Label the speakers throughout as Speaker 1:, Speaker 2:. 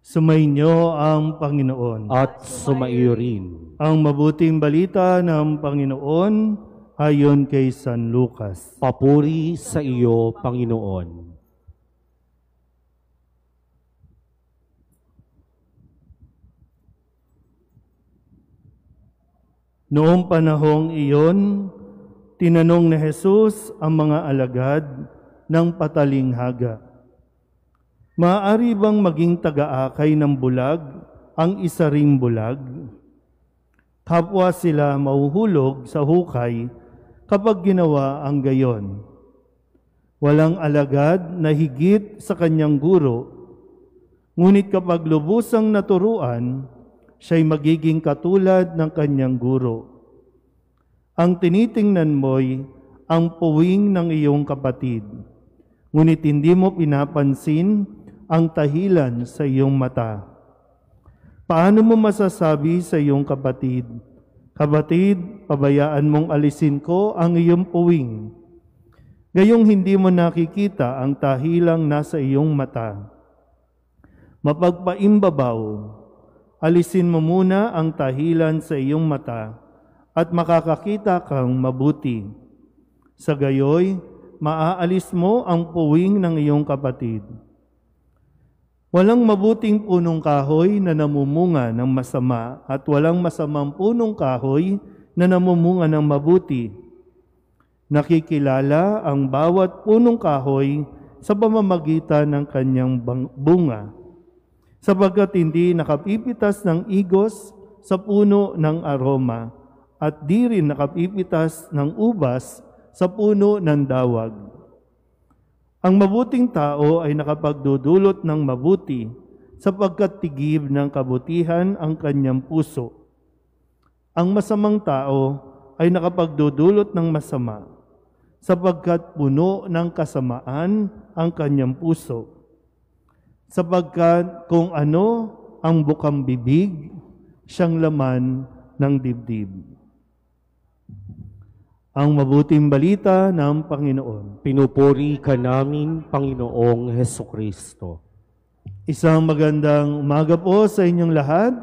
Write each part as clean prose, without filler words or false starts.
Speaker 1: Sumainyo ang Panginoon.
Speaker 2: At sumaiyo rin.
Speaker 1: Ang mabuting balita ng Panginoon ayon kay San Lucas.
Speaker 2: Papuri sa iyo, Panginoon.
Speaker 1: Noong panahong iyon, tinanong ni Jesus ang mga alagad ng patalinghaga, maaari bang maging taga-akay ng bulag ang isa ring bulag? Kapwa sila mahuhulog sa hukay kapag ginawa ang gayon. Walang alagad na higit sa kanyang guro, ngunit kapag lubusang naturuan, siya'y magiging katulad ng kanyang guro. Ang tinitingnan mo'y ang puwing ng iyong kapatid, ngunit hindi mo pinapansin ang tahilan sa iyong mata. Paano mo masasabi sa iyong kapatid, "Kapatid, pabayaan mong alisin ko ang iyong puwing," gayong hindi mo nakikita ang tahilang nasa iyong mata? Mapagpaimbabaw, alisin mo muna ang tahilan sa iyong mata at makakakita kang mabuti. Sa gayoy, maaalis mo ang puwing ng iyong kapatid. Walang mabuting punong kahoy na namumunga ng masama at walang masamang punong kahoy na namumunga ng mabuti. Nakikilala ang bawat punong kahoy sa pamamagitan ng kanyang bunga, sapagkat hindi nakapipitas ng igos sa puno ng aroma at di rin nakapipitas ng ubas sa puno ng dawag. Ang mabuting tao ay nakapagdudulot ng mabuti sapagkat tigib ng kabutihan ang kanyang puso. Ang masamang tao ay nakapagdudulot ng masama sapagkat puno ng kasamaan ang kanyang puso. Sapagkat kung ano ang bukang bibig, siyang laman ng dibdib. Ang mabuting balita ng Panginoon.
Speaker 2: Pinupuri ka namin, Panginoong Hesukristo.
Speaker 1: Isang magandang umaga po sa inyong lahat.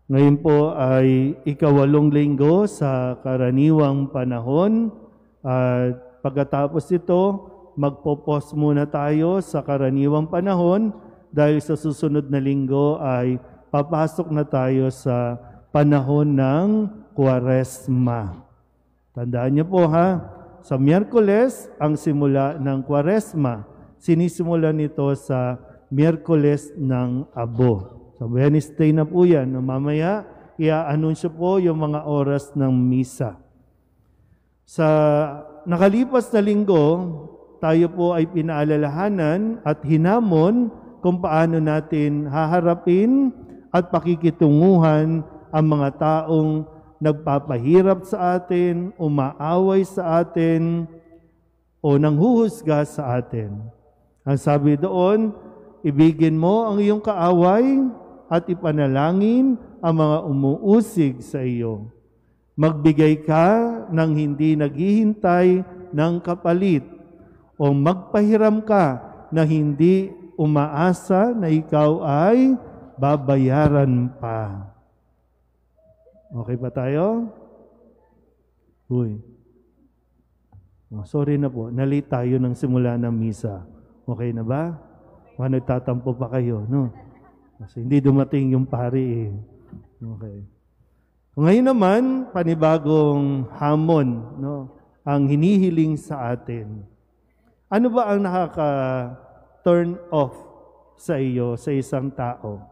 Speaker 1: Ngayon po ay ika-8 linggo sa karaniwang panahon. At pagkatapos ito, magpo-pause muna tayo sa karaniwang panahon dahil sa susunod na linggo ay papasok na tayo sa panahon ng Kwaresma. Tandaan niyo po ha, sa Miyerkules ang simula ng Kwaresma. Sinisimula nito sa Miyerkules ng Abo. Sa Wednesday na po yan. Mamaya, i-anunsyo po yung mga oras ng misa. Sa nakalipas na linggo, tayo po ay pinaalalahanan at hinamon kung paano natin haharapin at pakikitunguhan ang mga taong nagpapahirap sa atin, umaaway sa atin, o nanghuhusga sa atin. Ang sabi doon, ibigin mo ang iyong kaaway at ipanalangin ang mga umuusig sa iyo. Magbigay ka ng hindi naghihintay ng kapalit, o magpahiram ka na hindi umaasa na ikaw ay babayaran pa. Okay pa tayo? Uy. Oh, sorry na po. Nalate tayo ng simula ng misa. Okay na ba? Nagtatampo pa kayo, no? Kasi hindi dumating yung pari eh. Okay. Ngayon naman, panibagong hamon, no? Ang hinihiling sa atin. Ano ba ang nakaka-turn off sa iyo, sa isang tao?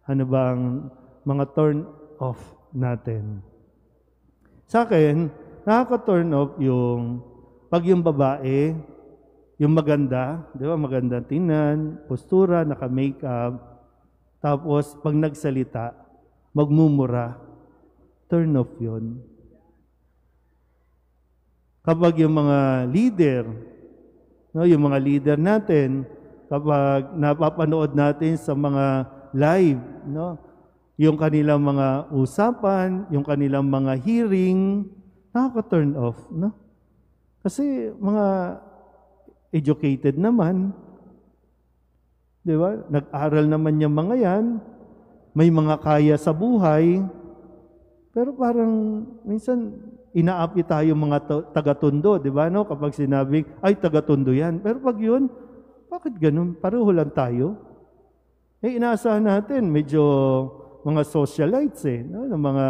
Speaker 1: Ano ba ang mga turn off natin? Sa akin, nakaka-turn off yung pag yung babae, yung maganda, di ba? Maganda tingnan, postura, naka-makeup, tapos pag nagsalita, magmumura, turn off yun. Kapag yung mga leader, no, yung mga leader natin, kapag napapanood natin sa mga live, no, yung kanilang mga usapan, yung kanilang mga hearing, nakaka-turn off, no? Kasi mga educated naman. Di ba? Nag-aral naman yung mga yan. May mga kaya sa buhay. Pero parang minsan inaapi tayo mga taga-Tondo, di ba? No? Kapag sinabing, ay taga-Tondo yan. Pero pag yun, bakit ganun? Pareho lang tayo. Inaasahan natin, medyo mga socialites no? Ng mga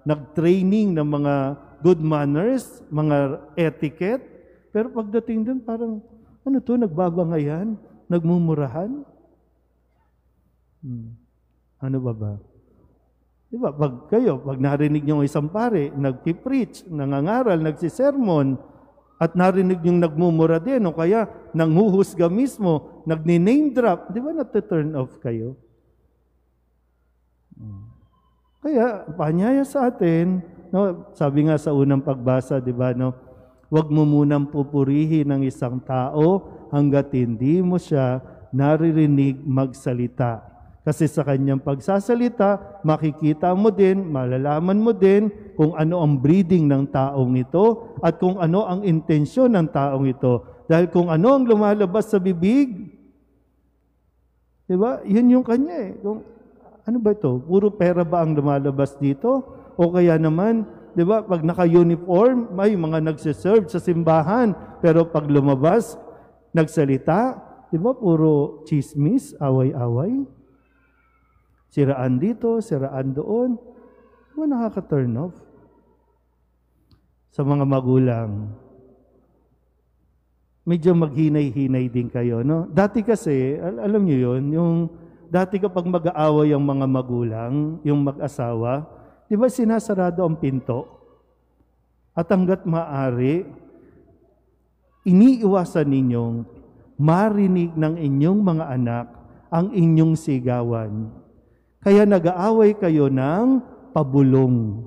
Speaker 1: nag-training ng mga good manners, mga etiquette. Pero pagdating dun, parang, ano to, nagbabangayan, nagmumurahan. Ano ba? Diba, pag narinig nyo isang pare, nagpipreach, nangangaral, nagsisermon, at narinig nyo nagmumura din, o kaya nanghuhusga mismo, nagni-name drop, di ba nati-turn off kayo? Kaya, paanyaya sa atin, no, sabi nga sa unang pagbasa, di ba, no, huwag mo munang pupurihin ng isang tao hanggat hindi mo siya naririnig magsalita. Kasi sa kanyang pagsasalita, makikita mo din, malalaman mo din kung ano ang breeding ng taong ito at kung ano ang intensyon ng taong ito. Dahil kung ano ang lumalabas sa bibig, di ba? Yun yung kanya Kung, ano ba ito? Puro pera ba ang lumalabas dito? O kaya naman, di ba, pag naka-uniform, may mga nagsiserve sa simbahan. Pero pag lumabas, nagsalita, di ba, puro chismis, away-away. Siraan dito, siraan doon. Diba nakaka-turn off? Sa mga magulang, medyo maghinay-hinay din kayo, no? Dati kasi, alam niyo yun, yung dati kapag mag-aaway ang mga magulang, yung mag-asawa, di ba sinasarado ang pinto? At hanggat maaari, iniiwasan ninyong marinig ng inyong mga anak ang inyong sigawan. Kaya nag-aaway kayo ng pabulong.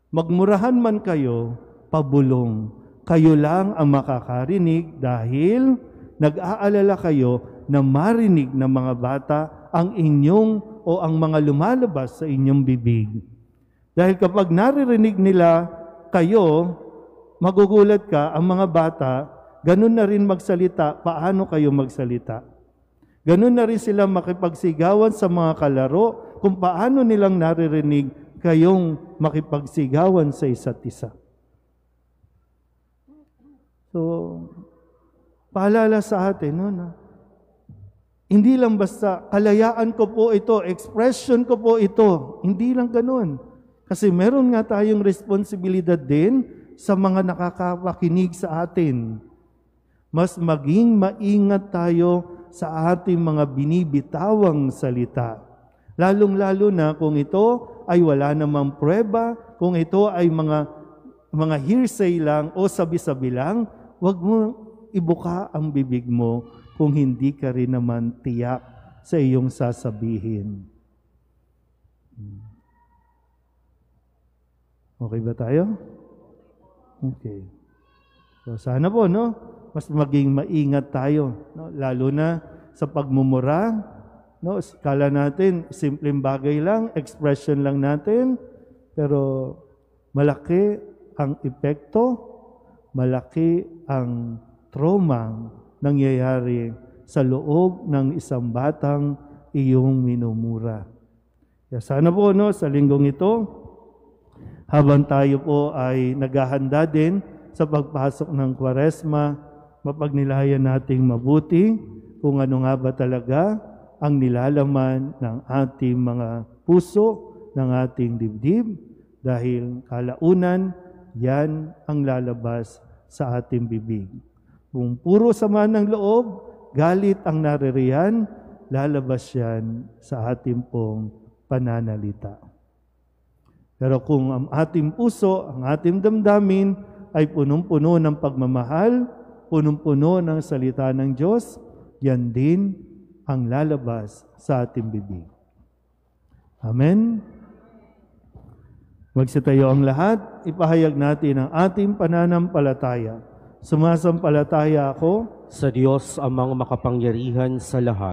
Speaker 1: Magmurahan man kayo, pabulong. Kayo lang ang makakarinig dahil nag-aalala kayo na marinig ng mga bata ang inyong o ang mga lumalabas sa inyong bibig. Dahil kapag naririnig nila kayo, magugulat ka, ang mga bata, ganun na rin magsalita, paano kayo magsalita? Ganun na rin sila makipagsigawan sa mga kalaro kung paano nilang naririnig kayong makipagsigawan sa isa't isa. So, paalala sa atin, no? Hindi lang basta, kalayaan ko po ito, expression ko po ito. Hindi lang ganun. Kasi meron nga tayong responsibilidad din sa mga nakakapakinig sa atin. Mas maging maingat tayo sa ating mga binibitawang salita. Lalong-lalo na kung ito ay wala namang prueba, kung ito ay mga hearsay lang o sabi-sabi lang, huwag mo ibuka ang bibig mo kung hindi ka rin naman tiyak sa iyong sasabihin. Okay ba tayo? Okay. So sana po, no? Mas maging maingat tayo, no? Lalo na sa pagmumura, no? Kala natin, simpleng bagay lang, expression lang natin, pero malaki ang epekto, malaki ang trauma nangyayari sa loob ng isang batang iyong minumura. Kaya sana po, no, sa linggong ito, habang tayo po ay naghahanda din sa pagpasok ng Kwaresma, mapagnilayan nating mabuti kung ano nga ba talaga ang nilalaman ng ating mga puso, ng ating dibdib, dahil kalaunan, yan ang lalabas sa ating bibig. Kung puro sama ng loob, galit ang naririyan, lalabas yan sa ating pong pananalita. Pero kung ang ating puso, ang ating damdamin ay punong-puno ng pagmamahal, punong-puno ng salita ng Diyos, yan din ang lalabas sa ating bibig. Amen? Magsitayo ang lahat, ipahayag natin ang ating pananampalataya. Sumasampalataya ako
Speaker 2: sa Diyos amang makapangyarihan sa lahat,